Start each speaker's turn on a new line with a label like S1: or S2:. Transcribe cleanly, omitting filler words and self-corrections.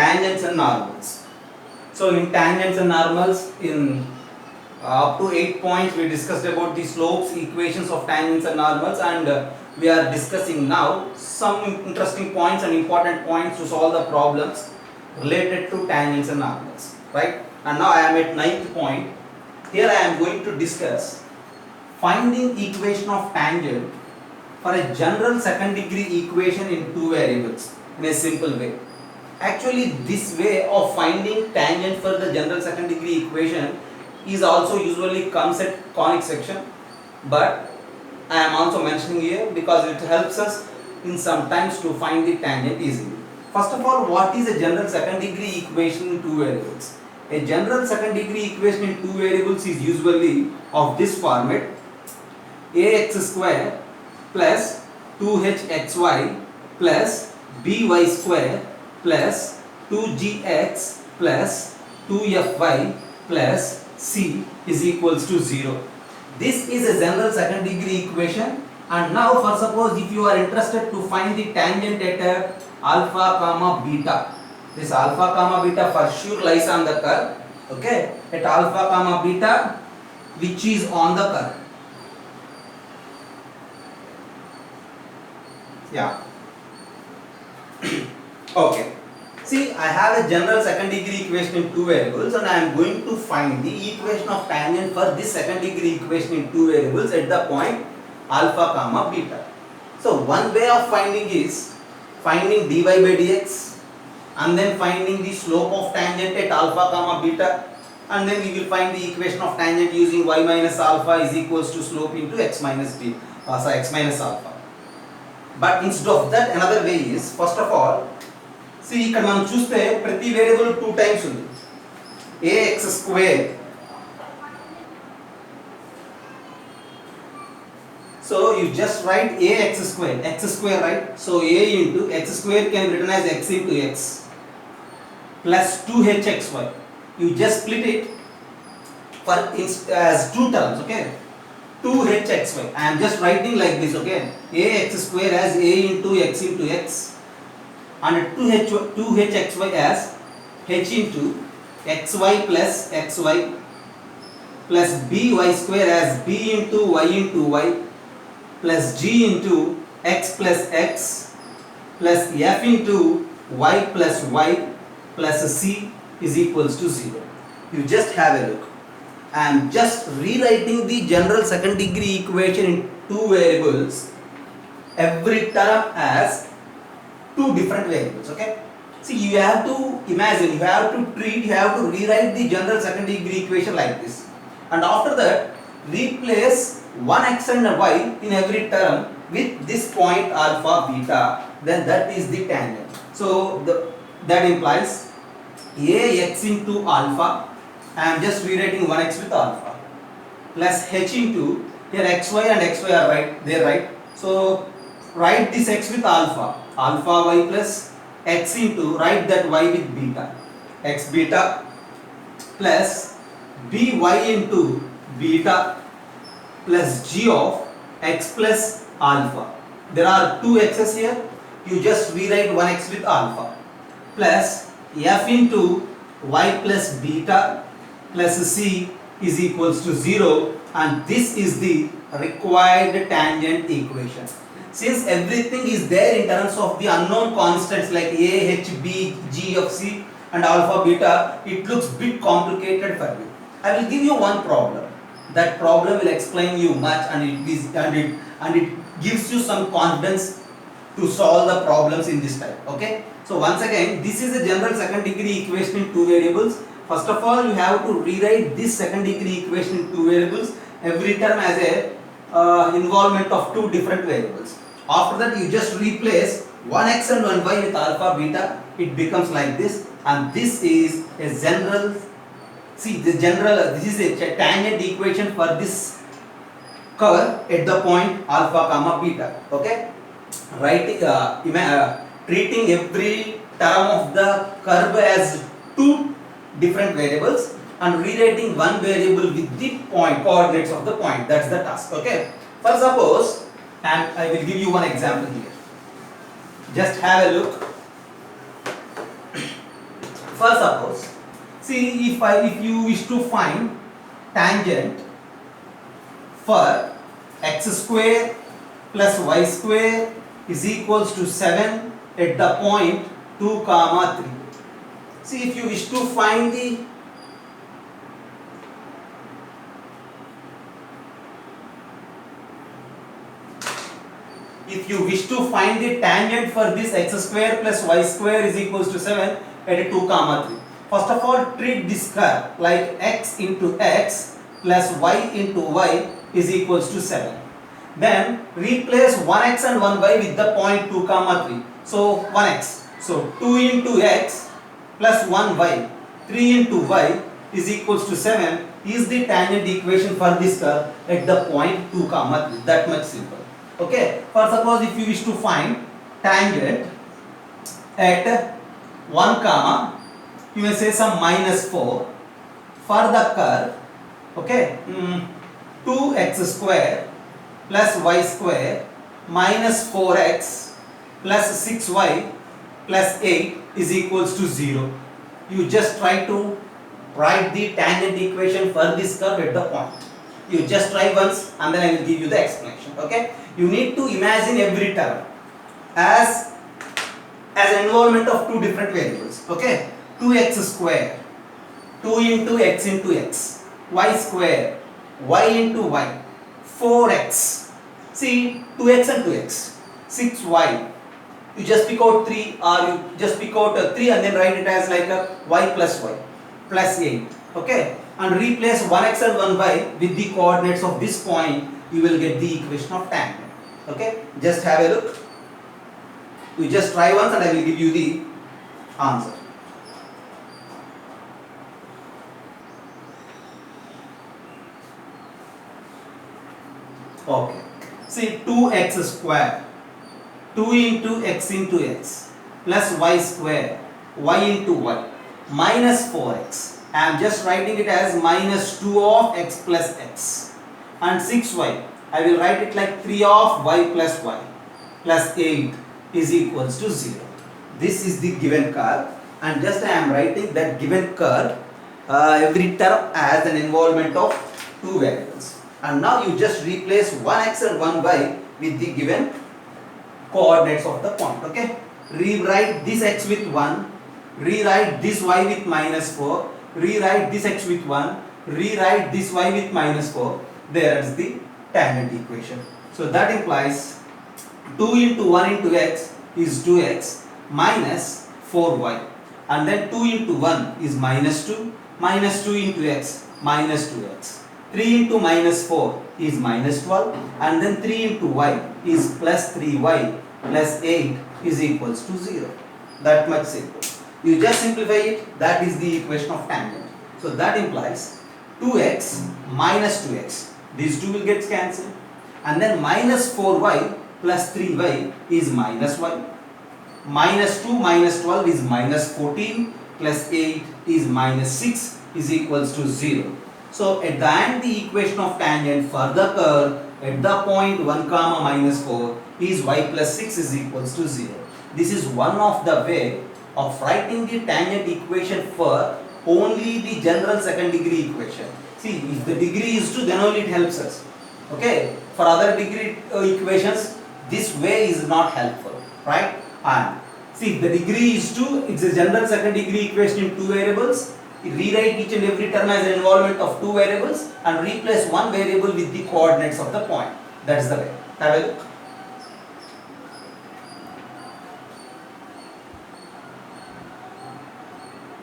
S1: tangents and normals. So in tangents and normals, in up to 8 points we discussed about the slopes, equations of tangents and normals, and we are discussing now some interesting points and important points to solve the problems related to tangents and normals, right? And now I am at 9th point. Here I am going to discuss finding equation of tangent for a general second degree equation in two variables in a simple way. Actually, this way of finding tangent for the general second degree equation is also usually comes at conic section, but I am also mentioning here because it helps us in sometimes to find the tangent easily. First of all, what is a general second degree equation in two variables? A general second degree equation in two variables is usually of this format: ax square plus 2hxy plus by square plus 2gx plus 2fy plus c is equals to 0. This is a general second degree equation. And now for suppose if you are interested to find the tangent at alpha comma beta, this alpha comma beta for sure lies on the curve, okay, at alpha comma beta which is on the curve. Yeah. Okay. See, I have a general second degree equation in two variables, and I am going to find the equation of tangent for this second degree equation in two variables at the point alpha comma beta. So one way of finding is finding dy by dx and then finding the slope of tangent at alpha comma beta, and then we will find the equation of tangent using y minus alpha is equals to slope into x minus alpha. But instead of that, another way is, first of all, see ఇక్కడ మనం చూస్తే ప్రతి variable 2 times ఉంది. ax square, so you just write ax square, right? So a into x square can be written as x into x plus 2hxy. You just split it for as two terms, okay? 2hxy. I am just writing like this, okay? ax square as a into x and 2hxy as h into xy plus xy plus by square as b into y plus g into x plus x plus f into y plus y plus c is equals to 0. You just have a look. I am just rewriting the general second degree equation in two variables, every term as two different variables, okay? See, you have to imagine, you have to rewrite the general second degree equation like this, and after that replace one x and y in every term with this point alpha beta, then that is the tangent. So that implies ax into alpha, I am just rewriting 1x with alpha plus h into, here xy and xy are right there, right? So write this x with alpha y plus x into, write that y with beta, x beta plus by into beta plus g of x plus alpha. There are two x's here, you just rewrite 1x with alpha plus f into y plus beta plus c is equals to 0, and this is the required tangent equation. Since everything is there in terms of the unknown constants like a, h, b, g of c and alpha beta, it looks bit complicated for you. I will give you one problem. That problem will explain you much, and it gives you some confidence to solve the problems in this type, okay? So once again, this is a general second degree equation in two variables. First of all, you have to rewrite this second degree equation in two variables, every term as a involvement of two different variables. After that, you just replace 1x and 1y with alpha beta, it becomes like this, and this is a general, see this is a tangent equation for this curve at the point alpha comma beta, okay? Writing treating every term of the curve as two different variables and rewriting one variable with the point coordinates of the point, that's the task, okay? For suppose, and I will give you one example here, just have a look. For suppose, see if you wish to find tangent for x square plus y square is equals to 7 at the point 2 comma 3. See, if you wish to find the tangent for this x square plus y square is equals to 7 at 2 comma 3. First of all, treat this curve like x into x plus y into y is equals to 7. Then replace 1x and 1y with the point 2 comma 3. So 1x. So 2 into x plus 1y, 3 into y is equals to 7 is the tangent equation for this curve at the point 2 comma 3. That much simple. Okay. For suppose if you wish to find tangent at 1 comma, you may say some minus 4 for the curve. Okay. 2x square plus y square minus 4x plus 6y plus 8 is equals to 0. You just try to write the tangent equation for this curve at the point. You just try once and then I will give you the explanation. Okay. You need to imagine every term as an involvement of two different variables. Okay. 2x square, 2 into x, y square, y into y, 4x. See, 2x and 2x, 6y. You just pick out 3 or you just pick out 3 and then write it as like a y plus 8. Okay. And replace 1x and 1y with the coordinates of this point, you will get the equation of tangent. Okay. Just have a look. You just try once and I will give you the answer. Okay. See, 2x square, 2 into x plus y square, y into y, minus 4x. I am just writing it as minus 2 of x plus x. And 6y, I will write it like 3 of y plus 8 is equals to 0. This is the given curve, and just I am writing that given curve every term as an involvement of two variables. And now you just replace 1x and 1y with the given coordinates of the point. Okay. Rewrite this x with 1, rewrite this y with minus 4, rewrite this x with 1, rewrite this y with minus 4. There is the tangent equation. So that implies 2 into 1 into x is 2x minus 4y, and then 2 into 1 is minus 2, minus 2 into x minus 2x. 3 into minus 4 is minus 12, and then 3 into y is plus 3y plus 8 is equals to 0. That much simple. You just simplify it, that is the equation of tangent. So that implies 2x minus 2x. These two will get cancelled. And then minus 4y plus 3y is minus y. Minus 2 minus 12 is minus 14 plus 8 is minus 6 is equals to 0. So at the end the equation of tangent for the curve at the point 1 comma minus 4 is y plus 6 is equals to 0. This is one of the way of writing the tangent equation for only the general second degree equation. See, if the degree is 2, then only it helps us. Okay. For other degree equations, this way is not helpful, right? And see, if the degree is 2, it's a general second degree equation in two variables. Rewrite each and every term as an involvement of two variables and replace one variable with the coordinates of the point. That's the way. Have a look.